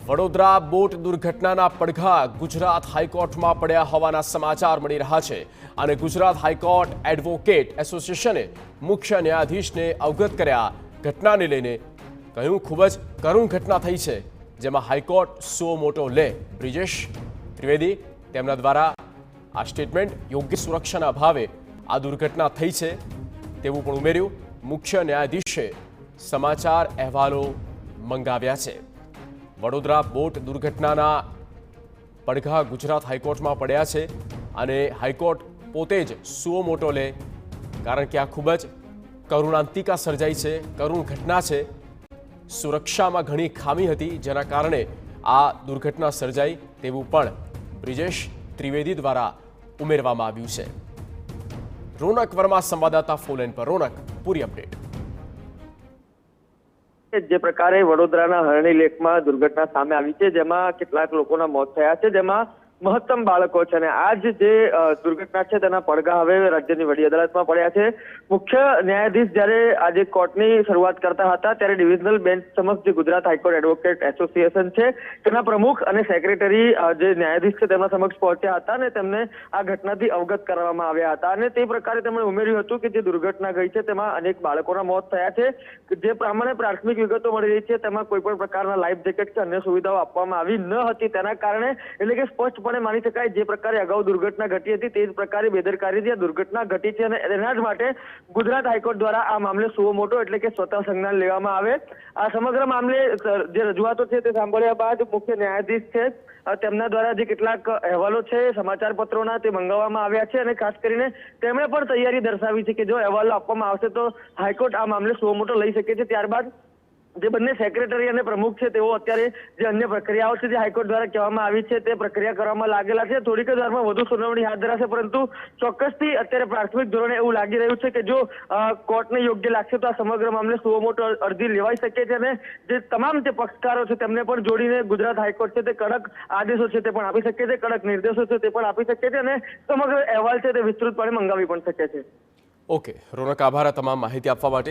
Vadodara boat દુર્ઘટનાના પડઘા Gujarat હાઈકોર્ટમાં પડ્યા હોવાના સમાચાર મળી રહ્યા છે અને ગુજરાત હાઈકોર્ટ એડવોકેટ એસોસિએશને મુખ્ય ન્યાયાધીશને અવગત કર્યા ઘટનાને લઈને કહ્યું ખૂબ જ કરુણ ઘટના થઈ છે જેમાં હાઈકોર્ટ સો મોટો લે બ્રિજેશ ત્રિવેદી તેમના દ્વારા આ સ્ટેટમેન્ટ યોગ્ય સુરક્ષાના અભાવે આ દુર્ઘટના થઈ છે તેવું પણ ઉમેર્યું મુખ્ય ન્યાયાધીશે સમાચાર અહેવાલો મંગાવ્યા છે વડોદરા બોટ દુર્ઘટનાના પડઘા ગુજરાત હાઈકોર્ટમાં પડ્યા છે અને હાઈકોર્ટ પોતે જ સુઓ મોટો લે કારણ કે આ ખૂબ જ કરુણાંતિકા સર્જાઈ છે કરુણ ઘટના છે સુરક્ષામાં ઘણી ખામી હતી જેના કારણે આ દુર્ઘટના સર્જાઈ તેવું પણ બ્રિજેશ ત્રિવેદી દ્વારા ઉમેરવામાં આવ્યું છે રોનક વર્મા સંવાદદાતા ફોન પર રોનક પૂરી અપડેટ જે પ્રકારે વડોદરાના હરણી લેકમાં દુર્ઘટના સામે આવી છે જેમાં કેટલાક લોકોના મોત થયા છે જેમાં મહત્તમ બાળકો છે અને આજ જે દુર્ઘટના છે તેના પડઘા હવે રાજ્યની વડી અદાલતમાં પડ્યા છે મુખ્ય ન્યાયાધીશ જ્યારે આજે કોર્ટની શરૂઆત કરતા હતા ત્યારે ડિવિઝનલ બેન્ચ સમક્ષ જે ગુજરાત હાઈકોર્ટ એડવોકેટ એસોસિએશન છે તેના પ્રમુખ અને સેક્રેટરી જે ન્યાયાધીશ છે તેમના સમક્ષ પહોંચ્યા હતા અને તેમને આ ઘટનાથી અવગત કરવામાં આવ્યા હતા અને તે પ્રકારે તેમણે ઉમેર્યું હતું કે જે દુર્ઘટના ગઈ છે તેમાં અનેક બાળકોના મોત થયા છે જે પ્રમાણે પ્રાથમિક વિગતો મળી રહી છે તેમાં કોઈ પણ પ્રકારના લાઈફ જેકેટ કે અન્ય સુવિધાઓ આપવામાં આવી ન હતી તેના કારણે એટલે કે સ્પષ્ટ માની શકાય જે પ્રકારે અગાઉ દુર્ઘટના ઘટી હતી તે જ પ્રકારે બેદરકારીથી આ દુર્ઘટના ઘટી છે અને એના જ માટે ગુજરાત હાઈકોર્ટ દ્વારા આ મામલે સુઓ મોટો એટલે કે સ્વતઃ સંજ્ઞાન લેવામાં આવે આ સમગ્ર મામલે જે રજૂઆતો છે તે સાંભળ્યા બાદ મુખ્ય ન્યાયાધીશ છે તેમના દ્વારા જે કેટલાક અહેવાલો છે સમાચાર પત્રોના તે મંગાવવામાં આવ્યા છે અને ખાસ કરીને તેમણે પણ તૈયારી દર્શાવી છે કે જો અહેવાલો આપવામાં આવશે તો હાઈકોર્ટ આ મામલે સુઓ મોટો લઈ શકે છે ત્યારબાદ જે બંને સેક્રેટરી અને પ્રમુખ છે તેઓ અત્યારે જે અન્ય પ્રક્રિયાઓ છે જે હાઈકોર્ટ દ્વારા કહેવામાં આવી છે તે પ્રક્રિયા કરવામાં લાગેલા છે થોડીક જ વારમાં વધુ સુનાવણી હાથ ધરાશે પરંતુ ચોક્કસથી અત્યારે પ્રાથમિક ધોરણે એવું લાગી રહ્યું છે કે જો કોર્ટને યોગ્ય લાગશે તો આ સમગ્ર મામલે સુઓ મોટો અરજી લેવાઈ શકે છે અને જે તમામ જે પક્ષકારો છે તેમને પણ જોડીને ગુજરાત હાઈકોર્ટ છે તે કડક આદેશો છે તે પણ આપી શકે છે કડક નિર્દેશો છે તે પણ આપી શકે છે અને સમગ્ર અહેવાલ છે તે વિસ્તૃતપણે મંગાવી પણ શકે છે ઓકે રોનક આભાર તમામ માહિતી આપવા માટે